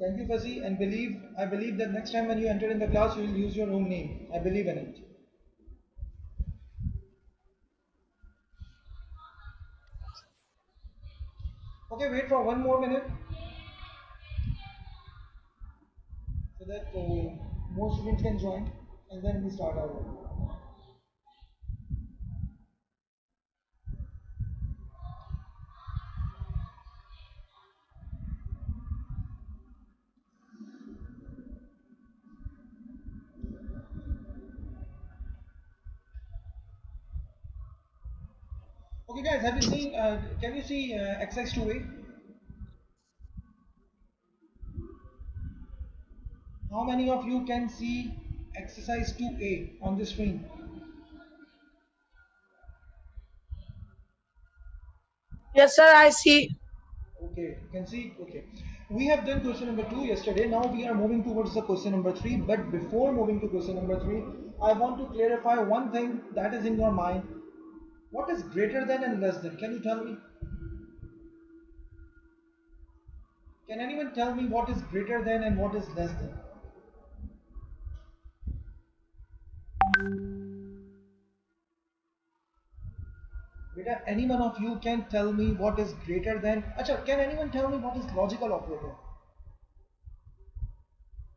Thank you, Fuzzy, and I believe that next time when you enter in the class, you will use your own name. I believe in it. Okay, wait for 1 more minute so that more students can join, and then we start our work. Okay, guys, have you seen? Can you see exercise 2A? How many of you can see exercise 2A on the screen? Yes, sir, I see. Okay, you can see. Okay, we have done question number 2 yesterday. Now we are moving towards the question number 3. But before moving to question number 3, I want to clarify one thing that is in your mind. What is greater than and less than? Can you tell me? Can anyone tell me what is greater than and what is less than? Beta, any one of you can tell me what is greater than? Acha, can anyone tell me what is logical operator?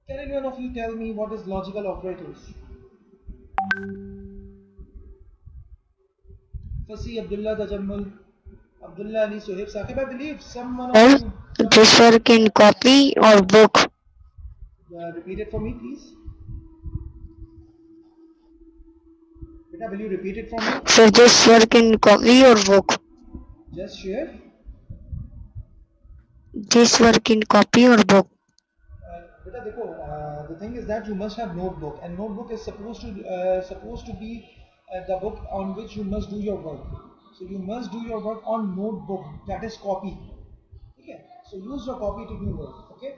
Can any one of you tell me what is logical operators? Fasi, Abdullah, Tajammul, Abdullah Ali, Suhaib, Saqib. I believe someone of Sir, you. this work in copy or book. Repeat it for me, please. Beta, will you repeat it for me? Sir, this work in copy or book. Just share. This work in copy or book. Beta, देखो, the thing is that you must have notebook, and notebook is supposed to be the book on which you must do your work. So you must do your work on notebook. That is copy. Okay. So use your copy to do work. Okay.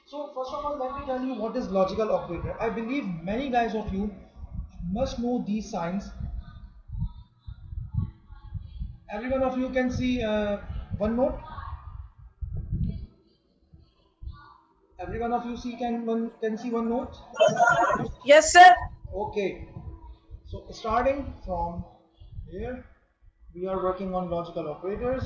So first of all, let me tell you what is logical operator. I believe many guys of you must know these signs. Every one of you can see one note. Every one of you can see one note. Yes, sir. Okay. So starting from here, we are working on logical operators.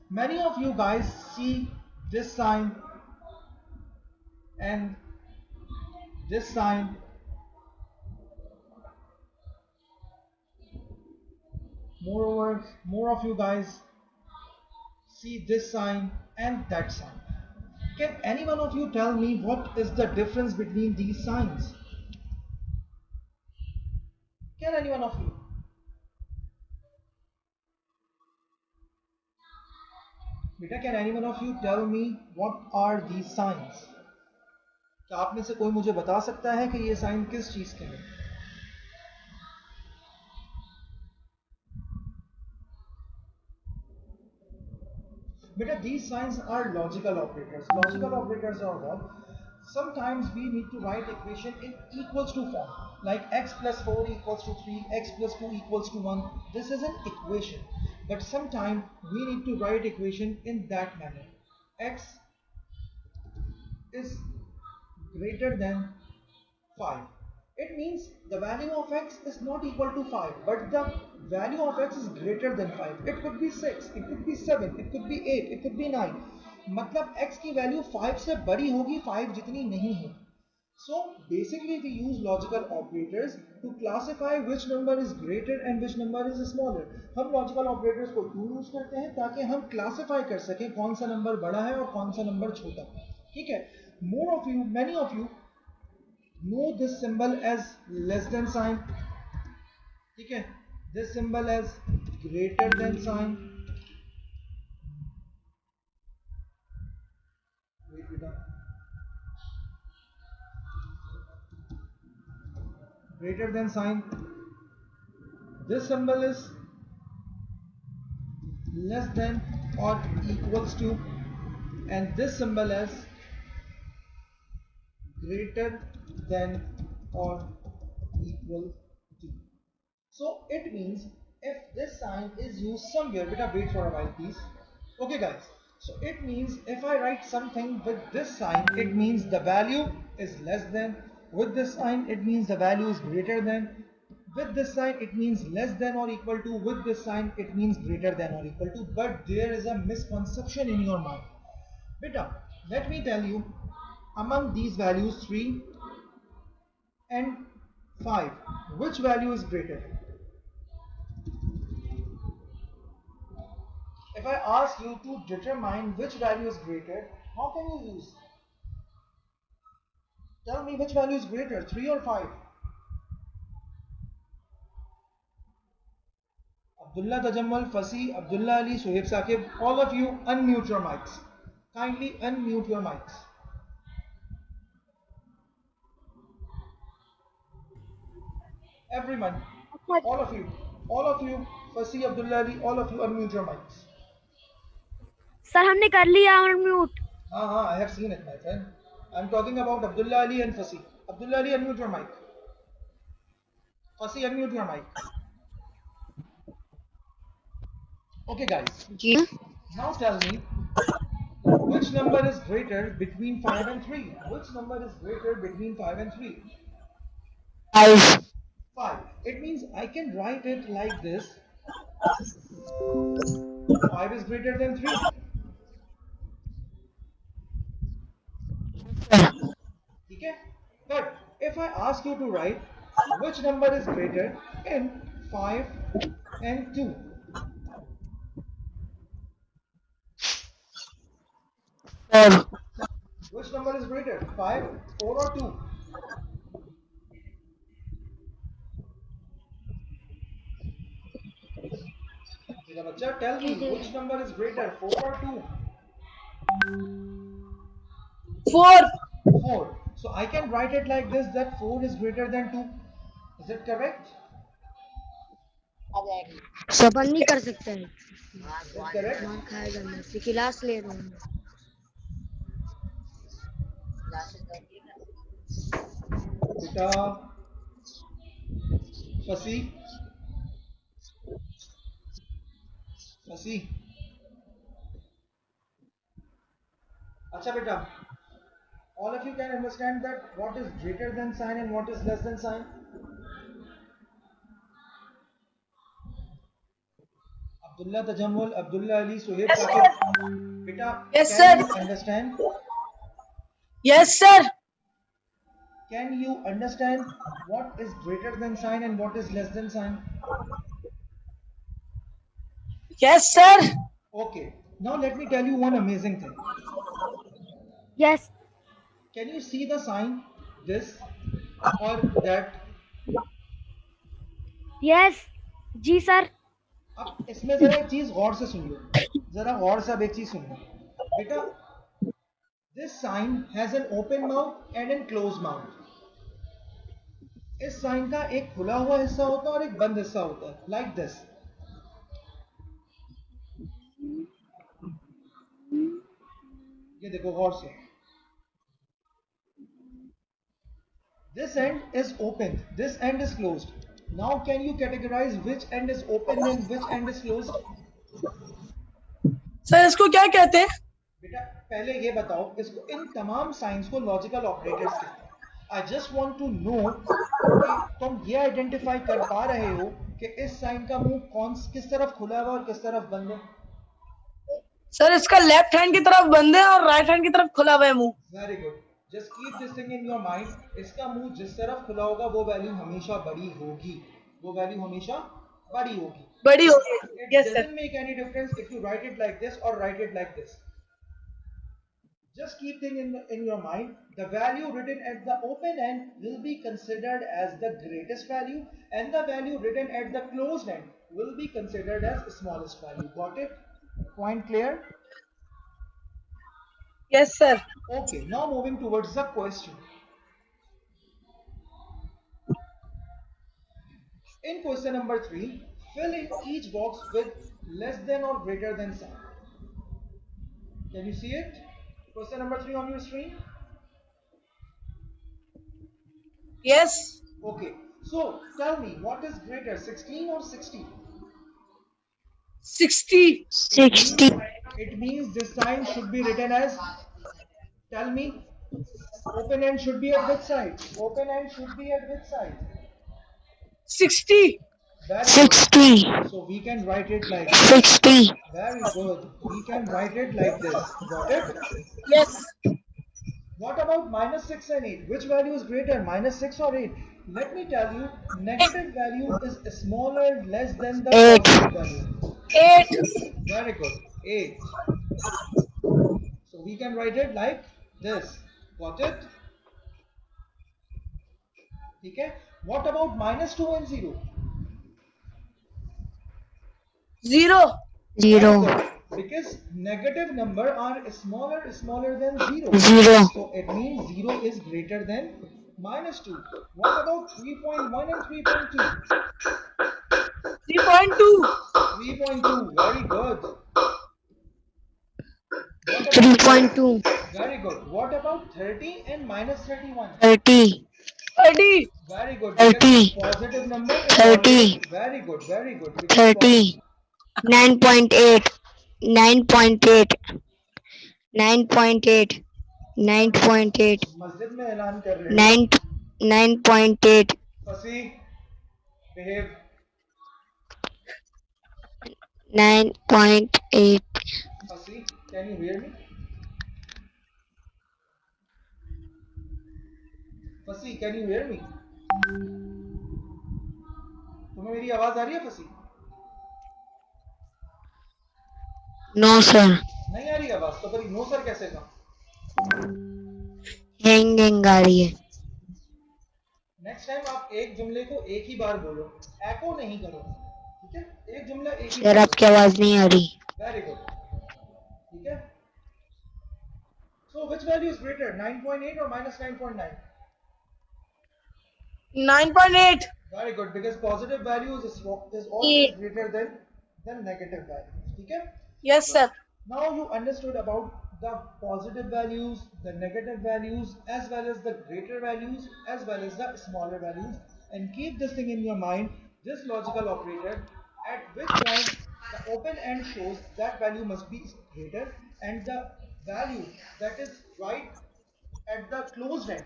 Many of you guys see this sign and this sign. Moreover, more of you guys see this sign and that sign. Can any one of you tell me what is the difference between these signs? Can any one of you? बेटा, can any one of you tell me what are these signs? क्या आप में से कोई मुझे बता सकता है कि ये साइन किस चीज के हैं? Beta, these signs are logical operators. Logical operators are what? Sometimes we need to write equation in equals to form. Like x plus 4 equals to 3, x plus 2 equals to 1. This is an equation. But sometimes we need to write equation in that manner. X is greater than 5. It means the value of x is not equal to 5, but the value of x is greater than 5. It could be 6, it could be 7, it could be 8, it could be 9. मतलब x की value 5 से बड़ी होगी, 5 जितनी नहीं है. So basically we use logical operators to classify which number is greater and which number is smaller. हम logical operators को क्यों यूज करते हैं? ताकि हम classify कर सकें कौन सा नंबर बड़ा है और कौन सा नंबर छोटा. ठीक है. More of you, many of you know this symbol as less than sign. ठीक है. This symbol as greater than sign. Wait, wait, greater than sign. This symbol is less than or equals to, and this symbol as greater than or equal to. So it means if this sign is used somewhere, beta wait for a while please. Okay guys, so it means if I write something with this sign, it means the value is less than. With this sign, it means the value is greater than. With this sign, it means less than or equal to. With this sign, it means greater than or equal to. But there is a misconception in your mind. Beta, let me tell you, among these values 3 and 5, which value is greater? If I ask you to determine which value is greater, how can you use? Tell me which value is greater, 3 or 5? Abdullah Tajammal, Fasi, Abdullah Ali, Suhaib Saqib, all of you unmute your mics. Kindly unmute your mics. Everyone, all of you, Fasi, Abdullah Ali, all of you unmute your mics. Sir हमने कर लिया unmute. I have seen it, my friend. I'm talking about Abdullah Ali and Fasi. Abdullah Ali, unmute your mic. Fasi, unmute your mic. Okay, guys. जी Now tell me, which number is greater between 5 and 3? Which number is greater between 5 and 3? 5. 5. It means I can write it like this. 5 is greater than 3. Okay? But if I ask you to write which number is greater in 5 and 2, 4. which number is greater? 5, 4 or 2? Tell me which number is greater, 4 or 2? 4. 4. So I can write it like this, that 4 is greater than 2. Is it correct? सफल नहीं कर सकते हैं. Is it correct? मार खाएगा मैं से class ले रहा हूँ. Beta, Fasi, Fasi. Acha beta, all of you can understand that what is greater than sign and what is less than sign? Abdullah Tajammul, Abdullah Ali, Suhaib Saqib. Beta, Yes, can sir. you understand? Yes sir. Can you understand what is greater than sign and what is less than sign? Yes sir. Okay, now let me tell you one amazing thing. Yes. Can you see the sign, this or that? Yes. जी sir. अब इसमें जरा एक चीज गौर से सुन लो, जरा गौर से अब एक चीज सुन लो बेटा. This sign has an open mouth and an closed mouth. इस साइन का एक खुला हुआ हिस्सा होता है और एक बंद हिस्सा होता है, like this. ये देखो गौर से. This end is open, this end is closed. Now can you categorize which end is open and which end is closed? Sir इसको क्या कहते हैं? बेटा पहले ये बताओ, इसको इन तमाम साइंस को लॉजिकल ऑपरेटर्स कहते हैं. I just want to know कि तुम ये आइडेंटिफाई कर पा रहे हो कि इस साइन का मुंह किस तरफ खुला हुआ और किस तरफ बंद है. सर इसका लेफ्ट हैंड की तरफ बंद है और राइट हैंड की तरफ खुला हुआ है मुंह. Very good. Just keep this thing in your mind. इसका मुंह जिस तरफ खुला होगा वो वैल्यू हमेशा बड़ी होगी, वो वैल्यू हमेशा बड़ी होगी. बड़ी होगी. It Yes sir. doesn't make any difference if you write it like this or write it like this. Just keep thing in your mind. The value written at the open end will be considered as the greatest value, and the value written at the closed end will be considered as smallest value. Got it? Point clear? Yes sir. Okay, now moving towards the question. In question number 3, fill in each box with less than or greater than sign. Can you see it? Question number 3 on your screen? Yes. Okay, so tell me, what is greater, 16 or 60? 60. 60. It means this sign should be written as, tell me, open end should be at which side? Open end should be at which side? 60. Very good. 60. So we can write it like this. 60. Very good. We can write it like this. Got it? Yes. What about minus 6 and 8? Which value is greater, minus 6 or 8? Let me tell you, negative value is smaller, less than the 8. positive value. 8. Very good. 8. So we can write it like this. Got it? Okay. What about minus 2 and 0? 0. Very 0. good. Because negative number are smaller than 0. 0. So it means 0 is greater than minus 2. What about 3.1 and 3.2? 3.2. 3.2. Very good. What about 3.2. Very good. What about 30 and minus 31? 30. 30. Very good. 30. Because positive number is 30. always very good. Very good. Because 30. 9.8. 9.8. 9.8. 9.8. मस्जिद में ऐलान कर रहे हो 9.8. फसी behave 9.8. फसी can you hear me फसी can you hear me तुम्हें मेरी आवाज आ रही है फसी No, sir. नहीं आ रही आवाज तो फिर नो सर कैसे कहा Hang आ रही है. नेक्स्ट टाइम आप एक जुमले को एक ही बार बोलो एको नहीं करो ठीक है एक जुमला एक ही सर आपकी आवाज नहीं आ रही. वेरी गुड ठीक है so which value is greater 9.8 or minus 9.9 9.8. very good because positive value is always greater than negative value ठीक है Yes, sir. now you understood about the positive values the negative values as well as the greater values as well as the smaller values and keep this thing in your mind this logical operator at which point the open end shows that value must be greater and the value that is right at the closed end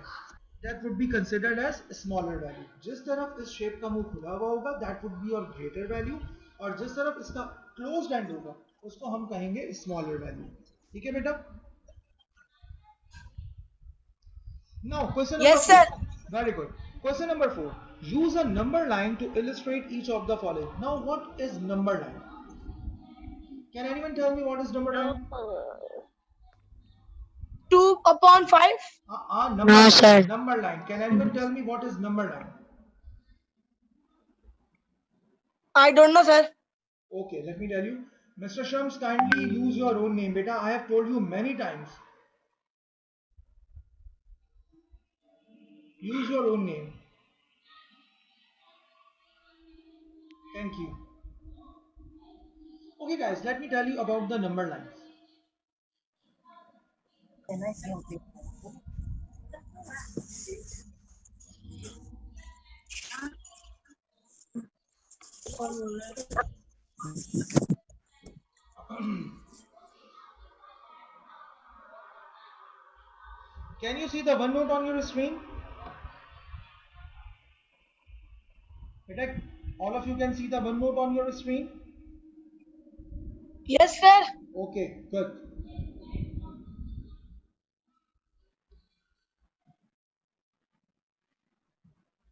that would be considered as smaller value जिस तरफ इस shape का मुंह खुला हुआ होगा that would be your greater value और जिस तरफ इसका closed end होगा उसको हम कहेंगे smaller value ठीक है बेटा now question number Yes, sir. 4 very good question number 4 use a number line to illustrate each of the following now what is number line can anyone tell me what is number line 2/5. number No, line sir. number line can anyone tell me what is number line I don't know, sir. okay let me tell you Mr. Shams kindly use your own name beta I have told you many times use your own name thank you okay guys let me tell you about the number lines can you see the one note on your screen beta all of you can see the one note on your screen Yes, sir. okay good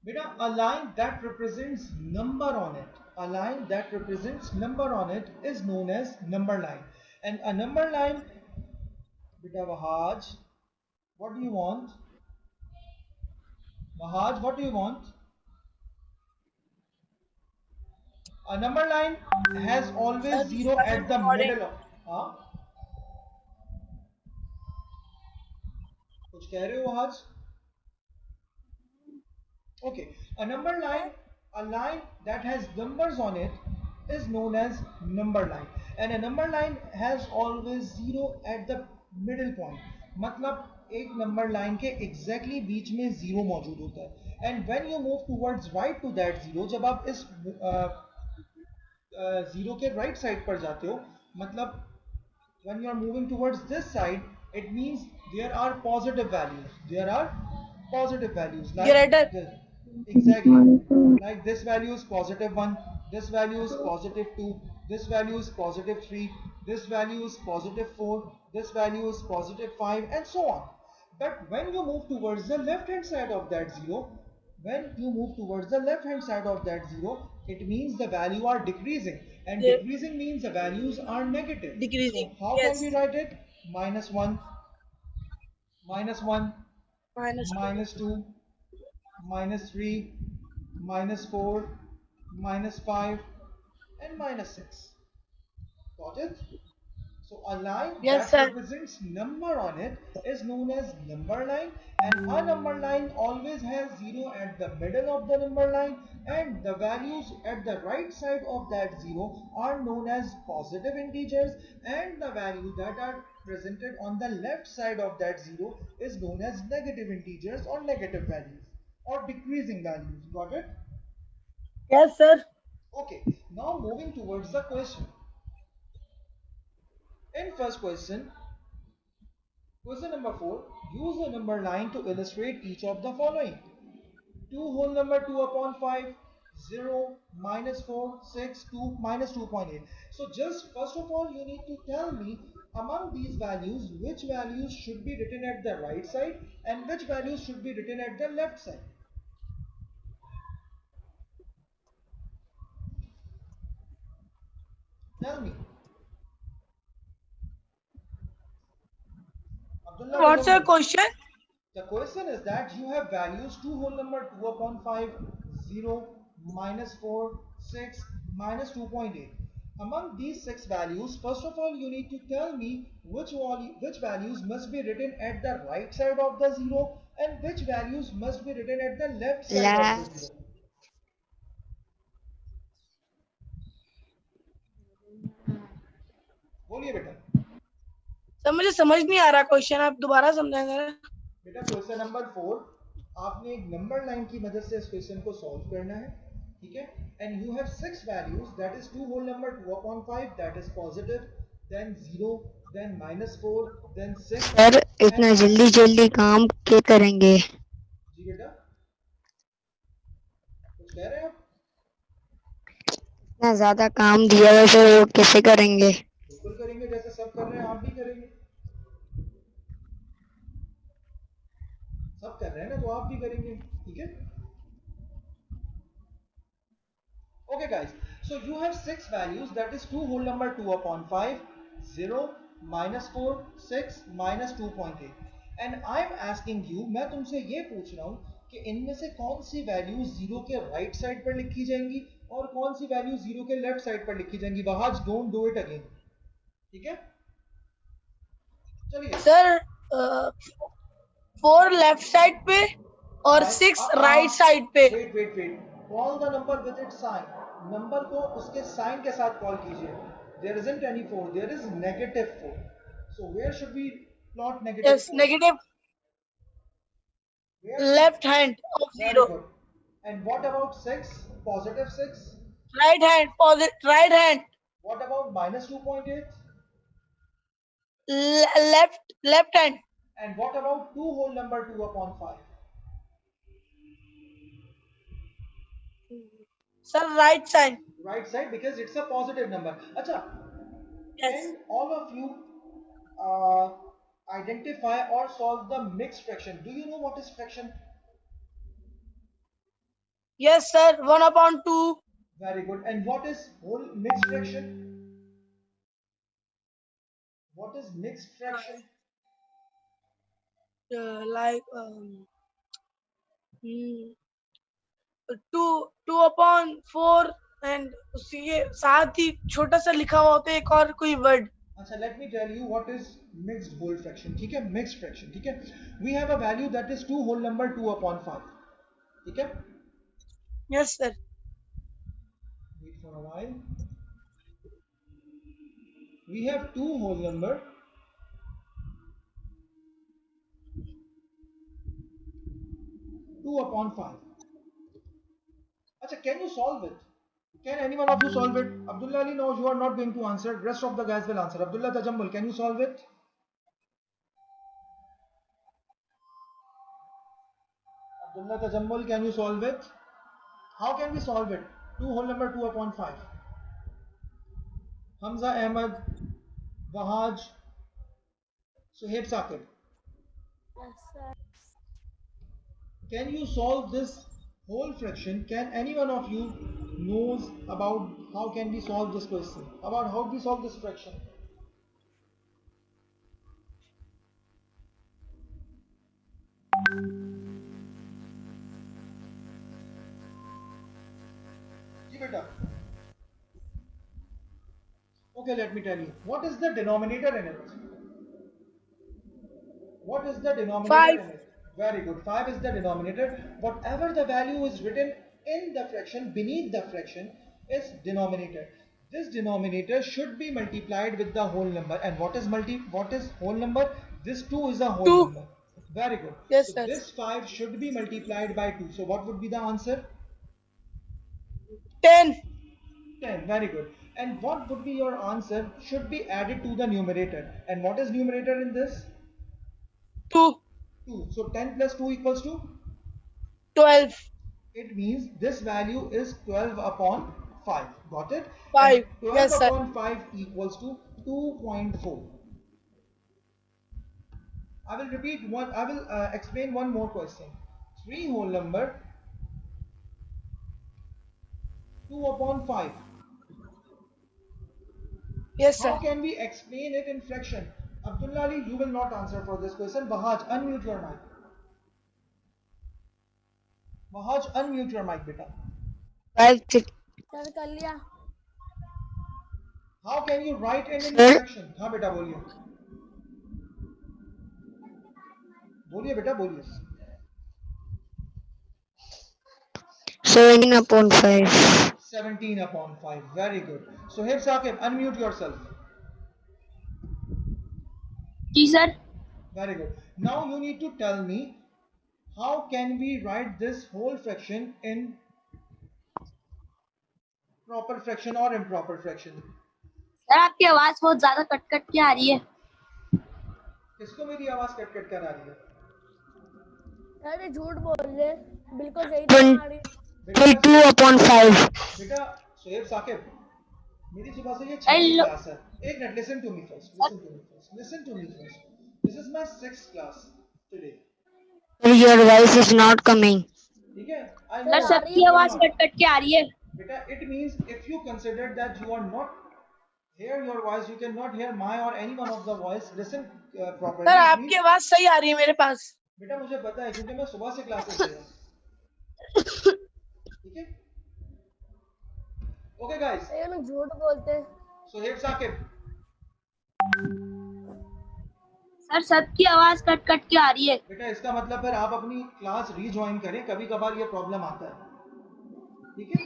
beta a line that represents number on it a line that represents number on it is known as number line and a number line beta Bahaj what do you want Bahaj what do you want a number line has always Sir, zero started at the recording. middle of huh? कुछ कह रहे हो आज okay a number line a line that has numbers on it is known as number line and a number line has always zero at the middle point मतलब एक number line के exactly बीच में जीरो मौजूद होता है and when you move towards right to that zero जब आप इस जीरो के राइट साइड पर जाते हो, मतलब when you are moving towards this side, it means there are positive values. There are positive values like greater. this. Exactly. Like this value is positive 1, this value is positive 2, this value is positive 3, this value is positive 4, this value is positive 5, and so on. But when you move towards the left hand side of that zero, when you move towards the left hand side of that zero, it means the value are decreasing, and The decreasing means the values are negative. decreasing. So how can we Yes. write it? Minus 1, minus 1, Minus two. minus 2, minus 3, minus 4, minus 5, and minus 6. Got it? So a line Yes, that sir. represents number on it is known as number line, and a number line always has 0 at the middle of the number line, and the values at the right side of that 0 are known as positive integers, and the values that are presented on the left side of that 0 is known as negative integers or negative values or decreasing values. Got it? Yes, sir. Okay, now moving towards the question. In first question, question number 4. Use a number line to illustrate each of the following. 2 whole number 2 upon 5, 0, minus 4, 6, 2, minus 2.8. So just first of all you need to tell me among these values which values should be written at the right side and which values should be written at the left side. Tell me. Abdullah What's your Muzammil. question? The question is that you have values 2 whole number 2 upon 5, 0, minus 4, 6, minus 2.8. Among these 6 values, first of all you need to tell me which values must be written at the right side of the 0 and which values must be written at the left side of the 0. Last. बोलिए बेटा. Sir मुझे समझ नहीं आ रहा question, आप दोबारा समझाएंगे? बेटा क्वेश्चन नंबर 4, आपने एक नंबर लाइन की मदद से इस क्वेश्चन को सॉल्व करना है, ठीक है? And you have 6 values, that is 2 whole number 2 upon 5, that is positive, then 0, then minus 4, then 6 sir and इतना जल्दी minus 2. जल्दी काम क्या करेंगे? जी बेटा, कुछ कह रहे हैं आप? इतना ज्यादा काम दिया है सर, वो कैसे करेंगे? बिल्कुल करेंगे, जैसे सब कर रहे हैं आप भी करेंगे. सब कर रहे हैं ना, तो आप भी करेंगे, ठीक है? Okay guys, so you have 6 values, that is 2 whole number 2 upon 5, 0, minus 4, 6, minus 2.8. And I am asking you, मैं तुमसे ये पूछ रहा हूँ कि इनमें से कौन सी वैल्यू 0 के राइट साइड पर लिखी जाएंगी और कौन सी वैल्यू 0 के लेफ्ट साइड पर लिखी जाएंगी. Wahaj don't do it again, ठीक है? चलिए सर 4 लेफ्ट साइड पे और 6 राइट साइड पे. Wait wait wait, call the number with its sign. Number को उसके साइन के साथ कॉल कीजिए. There isn't any 4, there is negative 4. So where should we plot negative yes, 4? Negative where? Left hand of very 0. Good. And what about 6, positive 6? Right hand, positive right hand. What about minus 2.8? Left hand. And what about 2 whole number 2 upon 5? Sir right side. Right side, because it's a positive number. Acha, yes. can all of you uh, identify or solve the mixed fraction? Do you know what is fraction? Yes sir, 1/2. Very good. And what is whole mixed fraction? What is mixed fraction? Like 2/4 and उसके साथ ही छोटा सा लिखा हुआ होता है एक और कोई वर्ड. अच्छा, let me tell you what is mixed whole fraction. ठीक है, mixed fraction. ठीक है, we have a value that is 2 whole number 2 upon 5. ठीक है, yes sir. wait for a while. We have 2 whole number 2 upon 5. Acha, can you solve it? Can any one of you solve it? Abdullah Ali, no, you are not going to answer. Rest of the guys will answer. Abdullah Tajammul, can you solve it? Abdullah Tajammul, can you solve it? How can we solve it? 2 whole number 2 upon 5. Hamza Ahmad, Wahaj, Suhaib Saqib. Yes, sir. Can you solve this whole fraction? Can any one of you knows about how can we solve this question? About how we solve this fraction? Ji beta. Okay, let me tell you. What is the denominator in it? What is the denominator 5. in it? Very good. 5 is the denominator. Whatever the value is written in the fraction, beneath the fraction, is denominator. This denominator should be multiplied with the whole number. And what is whole number? This 2 is a whole 2. number. Very good. Yes, So sir. this 5 should be multiplied by 2. So what would be the answer? 10. 10. Very good. And what would be your answer? Should be added to the numerator. And what is numerator in this? 2. 2. So 10 plus 2 equals to? 12. It means this value is 12 upon 5. Got it? 5. And 12 Yes, sir. upon 5 equals to 2.4. I will repeat one. I will explain one more question. 3 whole number 2 upon 5. Yes, How sir. can we explain it in fraction? Abdullah Ali, you will not answer for this question. Bahaj, unmute your mic. Bahaj, unmute your mic, beta. 5 6 sir कर लिया. How can you write it in Sir? fraction? हाँ बेटा बोलिए. बोलिए बेटा बोलिए. 17 upon 5. 17 upon 5. Very good. So here Saqib, unmute yourself. जी sir. Very good. Now you need to tell me how can we write this whole fraction in proper fraction or improper fraction? Sir आपकी आवाज बहुत ज्यादा cut cut के आ रही है. किसको मेरी आवाज कट कट कर आ रही है? सर ये झूठ बोल रहे. बिल्कुल सही तो आ रही. 22 upon 5. बेटा सोहेब साकिब, मेरी सुबह से ये I छठी lo- क्लास है. एक minute, listen to me first. Listen to me first. Listen to me first. This is my 6th class today. Sir, your voice is not coming. ठीक है? I sir know. सबकी आवाज cut cut के आ रही है. Beta, it means if you consider that you are not hear your voice, you cannot hear my or any one of the voice. Listen properly. Sir It आपकी means- आवाज सही आ रही है मेरे पास. बेटा मुझे पता है क्योंकि मैं सुबह से क्लासेस ले रहा हूँ. ठीक है? Okay guys. ये लोग झूठ बोलते हैं. Sohaib Saqib. सर सबकी आवाज कट कट के आ रही है. बेटा इसका मतलब फिर आप अपनी क्लास रीज्वाइन करें. कभी कभार ये प्रॉब्लम आता है. ठीक है?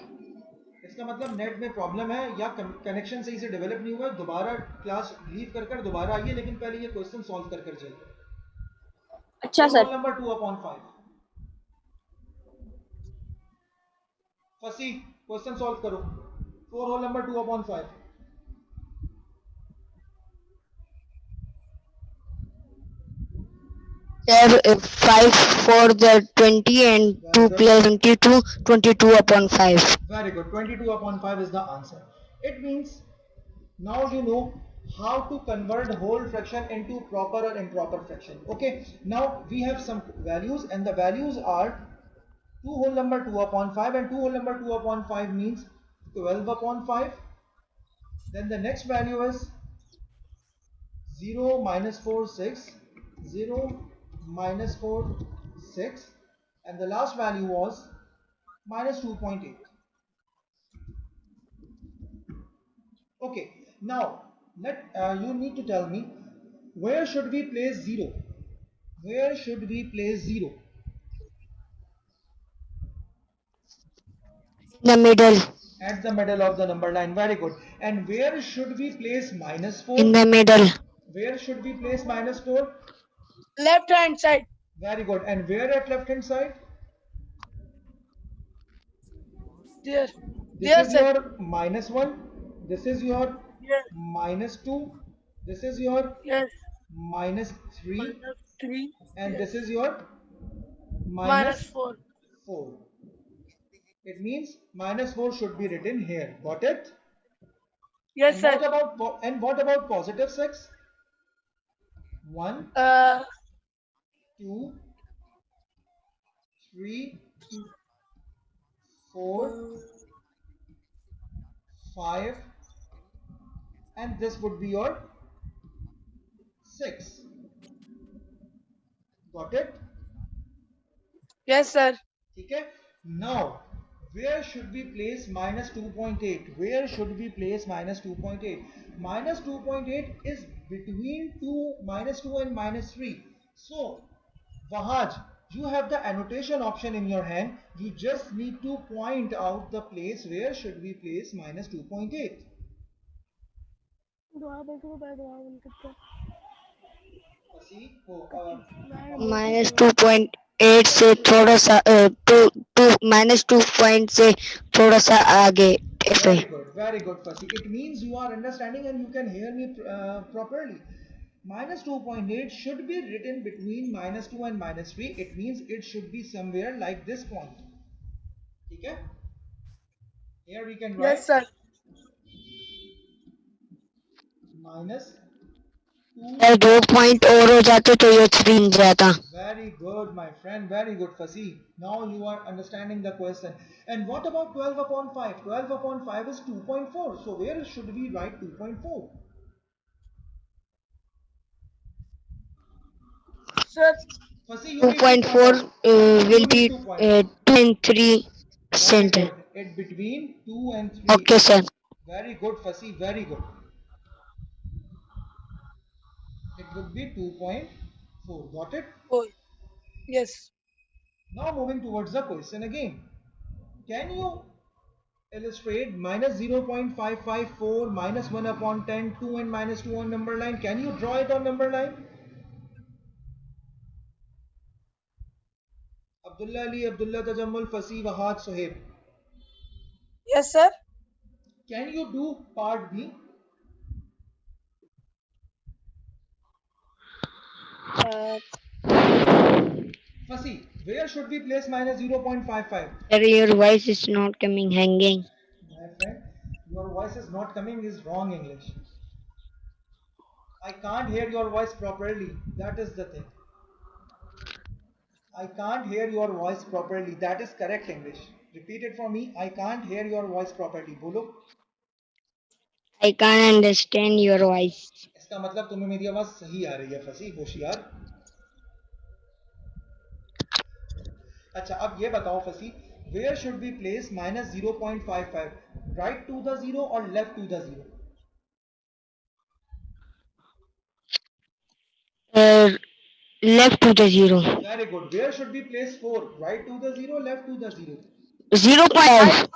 इसका मतलब नेट में प्रॉब्लम है या कनेक्शन सही से डेवलप नहीं हुआ है. दोबारा क्लास लीव कर दोबारा आइए, लेकिन पहले ये क्वेश्चन सॉल्व कर जाइए. अच्छा सर. Number 2 upon 5. फसी क्वेश्चन सॉल्व करो. 4 whole number 2 upon 5. Sir, 5 for the 20 and 2 plus 22, 22 upon 5. Very good. 22 upon 5 is the answer. It means now you know how to convert whole fraction into proper or improper fraction. Okay. Now we have some values, and the values are 2 whole number 2 upon 5, and 2 whole number 2 upon 5 means 12 upon 5. Then the next value is 0 minus 4 6, 0 minus 4 6, and the last value was minus 2.8. Okay, now you need to tell me where should we place 0? Where should we place 0? In the middle. At the middle of the number line. Very good. And where should we place minus 4? In the middle. Where should we place minus 4? Left hand side. Very good. And where at left hand side? There. This Yes, is sir. your -1, this is your Yes. -2, this is your Yes. -3, -3. and this Yes. is your -4. -4. It means -4 should be written here. Got it? Yes, And sir. what about positive 6? 1, Uh, 2, 3, 4, 5, and this would be your 6. Got it? yes, sir. Okay. Now, where should we place -2.8? Where should we place -2.8? -2.8 is between -2 and -3. So, Vahaj, you have the annotation option in your hand. You just need to point out the place where should we place -2.8. दोबारा बोल दो मैं दोबारा बोल सकता See, oh, मैं हाँ, बोल माइनस सकता 2.8 से थोड़ा सा -2 से थोड़ा सा आगे ऐसे। very good, Fasi. It means you are understanding and you can hear me properly. -2.8 should be written between -2 and -3. It means it should be somewhere like this point. Okay? Here we can write Yes, sir. -2. Sir 2 point और हो जाते तो ये 3 बन जाता। Very good, my friend. Very good, Fasi. Now you are understanding the question. And what about 12 upon 5? 12 upon 5 is 2.4. So where should we write 2.4? Sir. Fasi, you need to point 2.4 out. Fasi, will you be need to point out. 2 and 3 Very center. good. It between 2 and 3. Okay, sir. Very good, Fasi. Very good. It would be 2.4. Got it? Oh, yes. Now moving towards the question again. Can you illustrate -0.554 -1 upon 10, 2 and -2 on number line? Can you draw it on number line? Abdullah Ali, Abdullah Tajammul, Fasi, Wahad, Sohaib. Yes, sir. Can you do part B? Uh, Fasi, where should we place -0.55? Sir, your voice is not coming hanging. My friend, your voice is not coming is wrong English. I can't hear your voice properly. That is the thing. I can't hear your voice properly. That is correct English. Repeat it for me. I can't hear your voice properly. बोलो. I can't understand your voice. इसका मतलब तुम्हें मेरी आवाज सही आ रही है फसी होशियार. अच्छा अब ये बताओ फसी. Where should we place -0.55? Right to the zero or left to the zero? Left to the 0. Very good. Where should we place 4? Right to the zero, left to the zero? 0.5.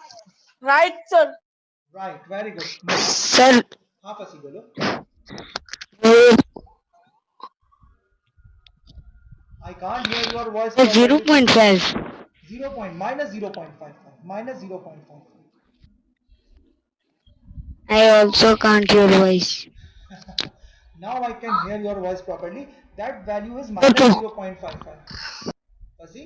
right, sir. Right. Very good. Sir, हाँ फसी बोलो. uh, I can't hear your voice properly. 0.5. 0. -0.55. -0.55. I also can't hear voice. Now I can hear your voice properly. That value is Okay. -0.55. See,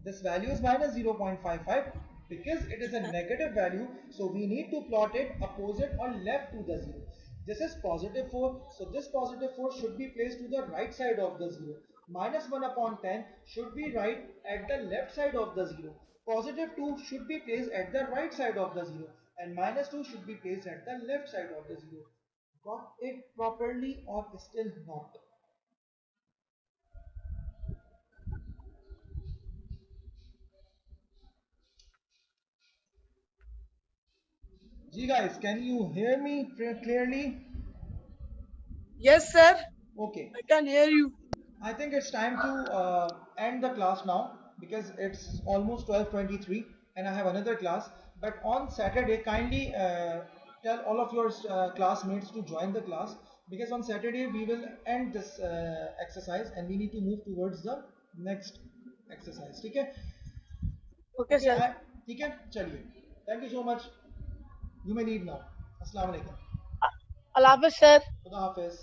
this value is -0.55 because it is a negative value. So we need to plot it opposite or left to the 0. This is +4. So this +4 should be placed to the right side of the 0. -1 upon 10 should be right at the left side of the 0. +2 should be placed at the right side of the 0. And -2 should be placed at the left side of the 0. Got it properly or still not? Ji guys, can you hear me clearly? Yes, sir. Okay. I can hear you. I think it's time to end the class now because it's almost 12:23 and I have another class. But on Saturday, kindly tell all of your classmates to join the class because on Saturday we will end this exercise and we need to move towards the next exercise. ठीक है? Okay, sir. ठीक है? चलिए. Thank you so much. You may leave now. Assalamu alaikum. Allah Hafiz sir. Khuda Hafiz.